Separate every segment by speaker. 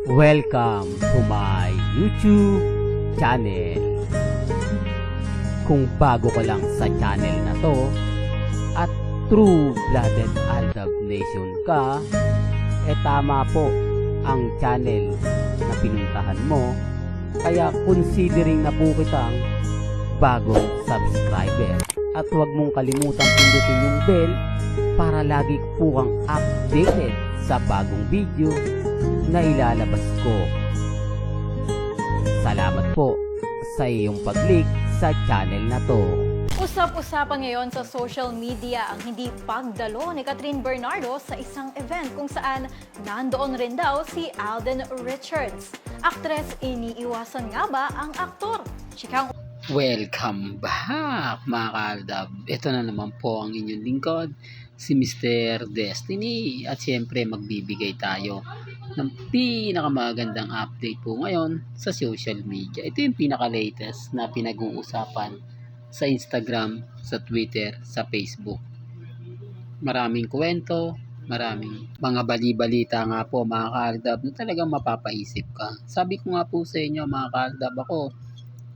Speaker 1: Welcome to my YouTube channel. Kung bago ka lang sa channel na to at true-blooded Aldab Nation ka, tama po ang channel na pinuntahan mo. Kaya considering na po kitang bagong subscriber. At huwag mong kalimutan pindutin yung bell para lagi po kang updated sa bagong video na ilalabas ko. Salamat po sa iyong pag-click sa channel na to.
Speaker 2: Usap-usapan ngayon sa social media ang hindi pagdalo ni Catherine Bernardo sa isang event kung saan nandoon rin daw si Alden Richards. Aktres, iniiwasan nga ba ang aktor? Chikang
Speaker 3: Welcome back mga kaaldab. Ito na naman po ang inyong lingkod, si Mr. Destiny. At syempre magbibigay tayo ng pinakamagandang update po ngayon sa social media. Ito yung pinaka-latest na pinag-uusapan sa Instagram, sa Twitter, sa Facebook. Maraming kwento, maraming mga bali-balita nga po mga kaaldab na talagang mapapaisip ka. Sabi ko nga po sa inyo mga kaaldab, ako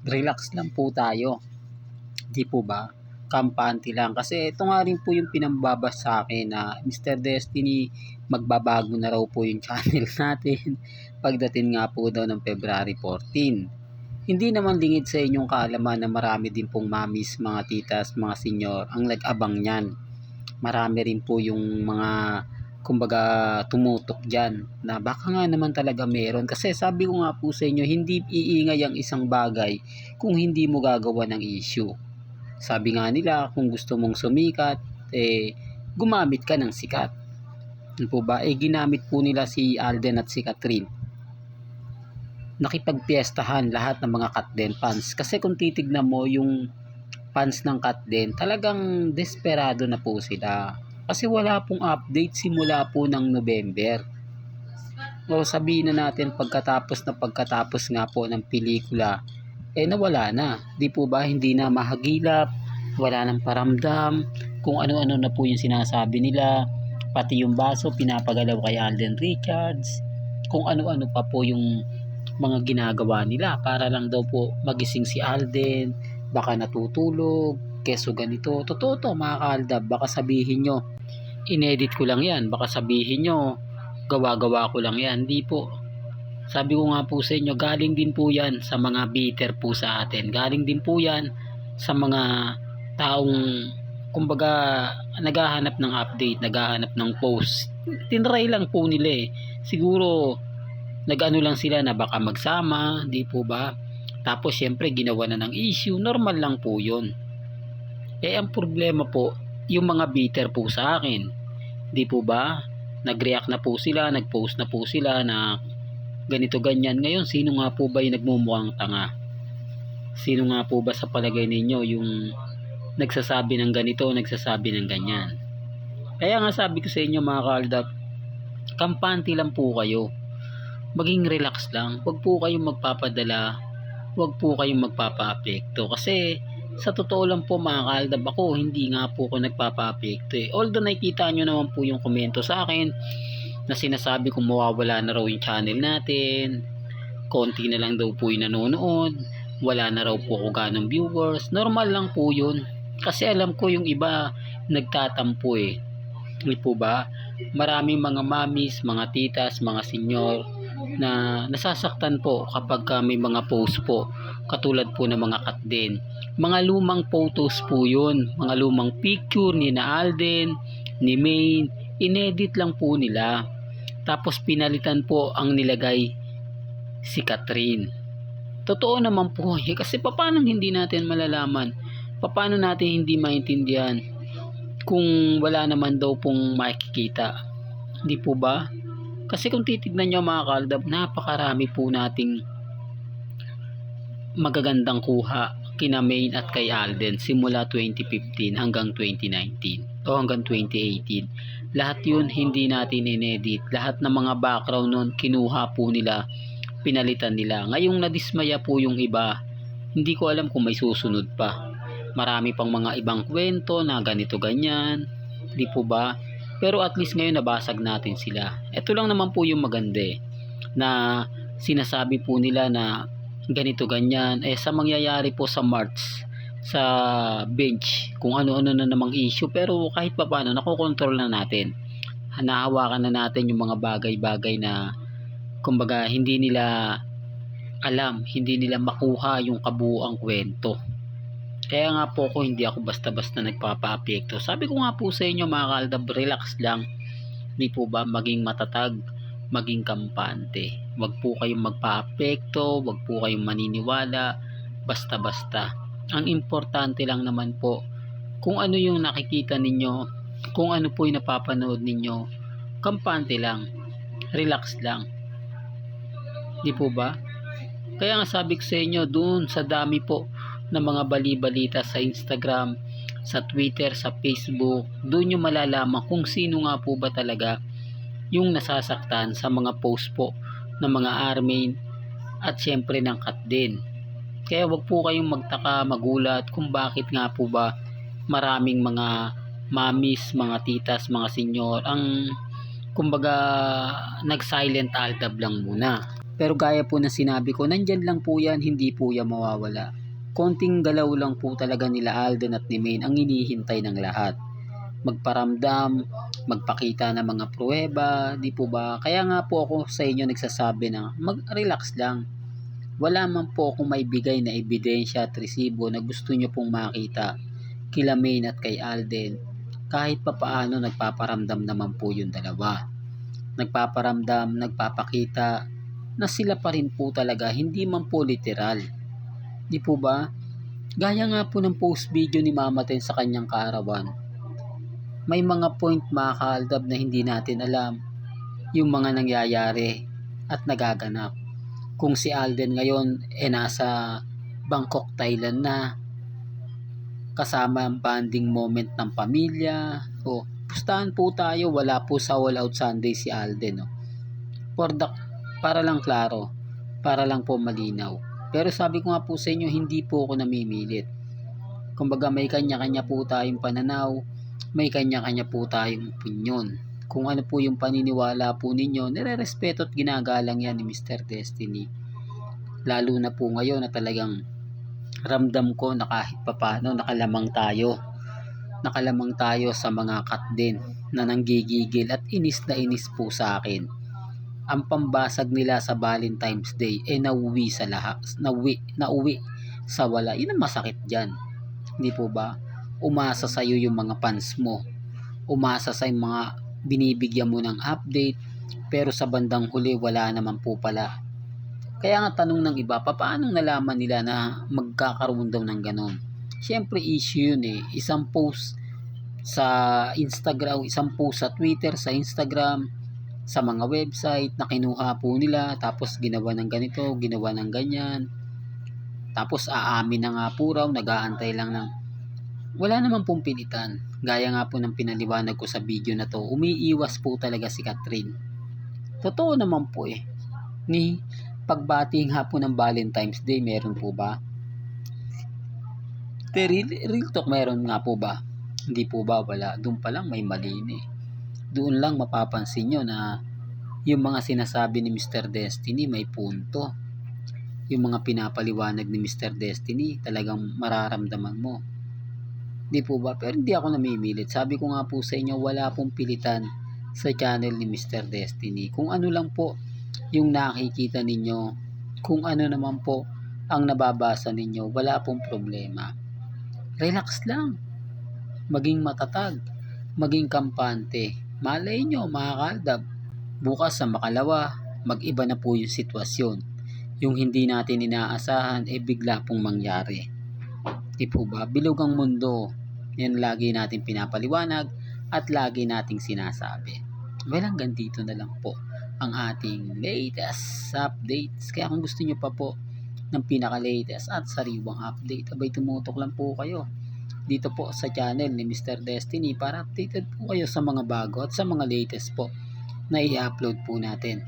Speaker 3: relax lang po tayo. Di po ba? Kampante lang. Kasi ito nga rin po yung pinambabas sa akin na Mr. Destiny, magbabago na raw po yung channel natin pagdating nga po daw ng February 14. Hindi naman lingid sa inyong kaalaman na marami din pong mamis, mga titas, mga senyor ang nag-abang niyan. Marami rin po yung mga kumbaga tumutok dyan na baka nga naman talaga meron. Kasi sabi ko nga po sa inyo, hindi iingay ang isang bagay kung hindi mo gagawa ng issue. Sabi nga nila, kung gusto mong sumikat, gumamit ka ng sikat. Ano po ba? Ginamit po nila si Alden at si Catherine. Nakipagpiestahan lahat ng mga Katden fans. Kasi kung titignan mo yung fans ng Katden, talagang desperado na po sila. Kasi wala pong update simula po ng November. O sabihin na natin pagkatapos nga po ng pelikula, nawala na. Di po ba? Hindi na mahagilap, wala nang paramdam, kung ano-ano na po yung sinasabi nila, pati yung baso pinapagalaw kay Alden Richards, kung ano-ano pa po yung mga ginagawa nila para lang daw po magising si Alden, baka natutulog, keso ganito. Totoo to mga kaaldab, baka sabihin nyo, inedit ko lang yan, baka sabihin nyo, gawa-gawa ko lang yan. Hindi po. Sabi ko nga po sa inyo, galing din po yan sa mga bitter po sa atin. Galing din po yan sa mga taong, kumbaga, naghahanap ng update, naghahanap ng post. Tinry lang po nila Siguro, nag-ano lang sila na baka magsama, di po ba? Tapos, syempre, ginawa na ng issue. Normal lang po yun. Ang problema po, yung mga bitter po sa akin. Di po ba? Nag-react na po sila, nag-post na po sila na ganito ganyan. Ngayon, sino nga po ba yung nagmumukhang tanga? Sino nga po ba sa palagay ninyo yung nagsasabi ng ganito, nagsasabi ng ganyan? Kaya nga sabi ko sa inyo mga kaaldab, kampante lang po kayo. Maging relax lang. Huwag po kayong magpapadala. Huwag po kayong magpapa-apekto. Kasi sa totoo lang po mga kaaldab, ako hindi nga po ako nagpapa-apekto Although nakikita nyo naman po yung komento sa akin na sinasabi kong mawawala na raw yung channel natin, konti na lang daw po yung nanonood, wala na raw po ako ganong viewers. Normal lang po yun. Kasi alam ko yung iba nagtatampo Hindi po ba? Maraming mga mamis, mga titas, mga senyor na nasasaktan po kapag may mga post po katulad po ng mga Katden. Mga lumang photos po yun, mga lumang picture ni na Alden, ni Maine, inedit lang po nila. Tapos pinalitan po ang nilagay si Catherine. Totoo naman po kasi paano hindi natin malalaman? Paano natin hindi maintindihan kung wala naman daw pong makikita? Hindi po ba? Kasi kung titignan nyo mga kaaldab, napakarami po nating magagandang kuha kina Maine at kay Alden simula 2015 hanggang 2019 o hanggang 2018. Lahat yun hindi natin inedit. Lahat ng mga background nun kinuha po nila, pinalitan nila. Ngayong nadismaya po yung iba, hindi ko alam kung may susunod pa. Marami pang mga ibang kwento na ganito ganyan, di po ba? Pero at least ngayon nabasag natin sila. Ito lang naman po yung maganda na sinasabi po nila na ganito ganyan, sa mangyayari po sa March sa bench kung ano-ano na namang issue, pero kahit papaano nakokontrol na natin, nahawakan na natin yung mga bagay-bagay na kumbaga hindi nila alam, hindi nila makuha yung kabuuang kwento. Kaya nga po hindi ako basta-basta nagpapa-apekto. Sabi ko nga po sa inyo mga kaaldab, relax lang. Hindi po ba, maging matatag, maging kampante. Wag po kayong magpa-apekto, wag po kayong maniniwala basta-basta. Ang importante lang naman po kung ano yung nakikita ninyo, kung ano po yung napapanood ninyo, kampante lang, relax lang. Di po ba? Kaya nga sabi ko sa inyo, doon sa dami po ng mga bali-balita sa Instagram, sa Twitter, sa Facebook, doon nyo malalaman kung sino nga po ba talaga yung nasasaktan sa mga post po ng mga army at syempre ng kat din. Kaya wag po kayong magtaka, magulat kung bakit nga po ba maraming mga mamis, mga titas, mga senyor ang kumbaga nag-silent aldab lang muna. Pero gaya po na sinabi ko, nandyan lang po yan, hindi po yan mawawala. Konting galaw lang po talaga nila Alden at ni Maine ang hinihintay ng lahat. Magparamdam, magpakita ng mga pruweba, di po ba? Kaya nga po ako sa inyo nagsasabi na mag-relax lang. Wala man po akong maibigay na ebidensya at resibo na gusto nyo pong makita kila Maine at kay Alden. Kahit papaano nagpaparamdam naman po yung dalawa. Nagpaparamdam, nagpapakita na sila pa rin po talaga, hindi man po literal. Di po ba? Gaya nga po ng post video ni Mama Ten sa kanyang kaarawan. May mga point mga kaaldab na hindi natin alam yung mga nangyayari at nagaganap. Kung si Alden ngayon nasa Bangkok, Thailand na, kasama ang bonding moment ng pamilya. O, pustahan po tayo, wala po sa All Out Sunday si Alden. Para lang klaro, para lang po malinaw. Pero sabi ko nga po sa inyo, hindi po ako namimilit. Kumbaga may kanya-kanya po tayong pananaw, may kanya-kanya po tayong opinion. Kung ano po yung paniniwala po ninyo, nire-respeto at ginagalang yan ni Mr. Destiny. Lalo na po ngayon na talagang ramdam ko na kahit papano nakalamang tayo sa mga kat din na nanggigigil at inis na inis po sa akin. Ang pambasag nila sa Valentine's Day nauwi sa lahat, nauwi sa wala. Yun ang masakit diyan. Hindi po ba? Umasa sa iyo yung mga fans mo. Umasa sa yung mga binibigyan mo ng update, pero sa bandang huli wala naman po pala. Kaya nga tanong ng iba, paano nalaman nila na magkakaroon daw ng ganon? Siyempre issue yun eh. Isang post sa Instagram, isang post sa Twitter, sa Instagram, sa mga website na kinuha po nila, tapos ginawa ng ganito, ginawa ng ganyan, tapos aamin na nga po raw, nag-aantay lang ng wala naman pong pilitan. Gaya nga po ng pinaliwanag ko sa video na to, umiiwas po talaga si Catherine. Totoo naman po eh. Ni pagbati nga po ng Valentine's Day, meron po ba? Real talk, meron nga po ba? Hindi po ba? Wala. Doon pa lang may mali eh. Doon lang mapapansin nyo na yung mga sinasabi ni Mr. Destiny may punto. Yung mga pinapaliwanag ni Mr. Destiny talagang mararamdaman mo. Di po ba? Pero hindi ako namimilit. Sabi ko nga po sa inyo, wala pong pilitan sa channel ni Mr. Destiny. Kung ano lang po yung nakikita ninyo, kung ano naman po ang nababasa ninyo, wala pong problema. Relax lang. Maging matatag. Maging kampante. Malay nyo mga kaaldab, bukas sa makalawa, mag-iba na po yung sitwasyon. Yung hindi natin inaasahan bigla pong mangyari. Di po ba? Bilog ang mundo. Yan lagi natin pinapaliwanag at lagi nating sinasabi. Well, hanggang dito na lang po ang ating latest updates. Kaya kung gusto nyo pa po ng pinaka-latest at sariwang update, abay tumutok lang po kayo dito po sa channel ni Mr. Destiny para updated po kayo sa mga bago at sa mga latest po na i-upload po natin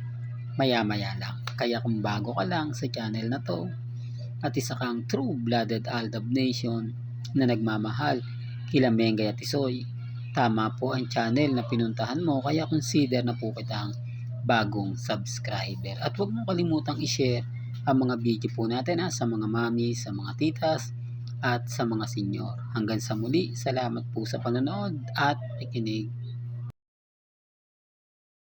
Speaker 3: maya-maya lang. Kaya kung bago ka lang sa channel na to at isa kang true-blooded Aldab Nation na nagmamahal kila Mengay at Isoy, tama po ang channel na pinuntahan mo, kaya consider na po kitang bagong subscriber. At huwag mong kalimutang i-share ang mga video po natin sa mga mami, sa mga titas, at sa mga senyor. Hanggang sa muli, salamat po sa panonood at pakikinig.